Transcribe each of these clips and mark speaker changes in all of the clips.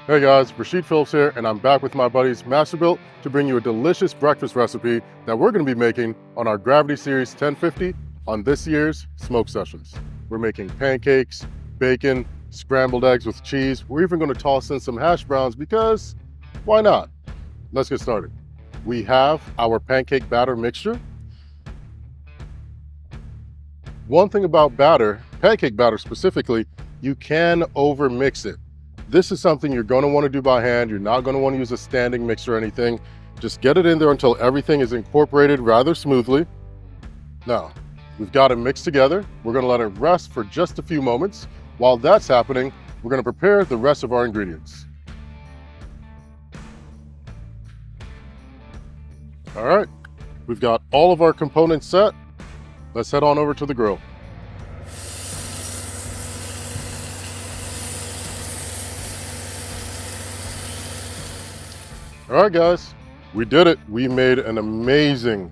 Speaker 1: Hey guys, Rashid Phillips here, and I'm back with my buddies Masterbuilt to bring you a delicious breakfast recipe that we're going to be making on our Gravity Series 1050 on this year's Smoke Sessions. We're making pancakes, bacon, scrambled eggs with cheese. We're even going to toss in some hash browns because why not? Let's get started. We have our pancake batter mixture. One thing about batter, pancake batter specifically, you can over mix it. This is something you're going to want to do by hand. You're not going to want to use a standing mixer or anything. Just get it in there until everything is incorporated rather smoothly. Now, we've got it mixed together. We're going to let it rest for just a few moments. While that's happening, we're going to prepare the rest of our ingredients. All right, we've got all of our components set. Let's head on over to the grill. All right, guys, we did it. We made an amazing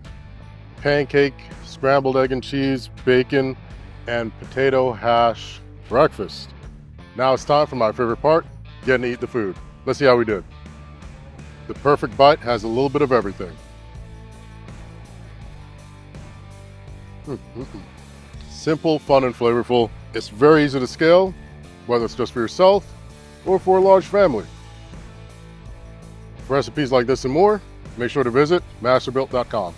Speaker 1: pancake, scrambled egg and cheese, bacon, and potato hash breakfast. Now it's time for my favorite part, getting to eat the food. Let's see how we did. The perfect bite has a little bit of everything. Simple, fun, and flavorful. It's very easy to scale, whether it's just for yourself or for a large family. For recipes like this and more, make sure to visit masterbuilt.com.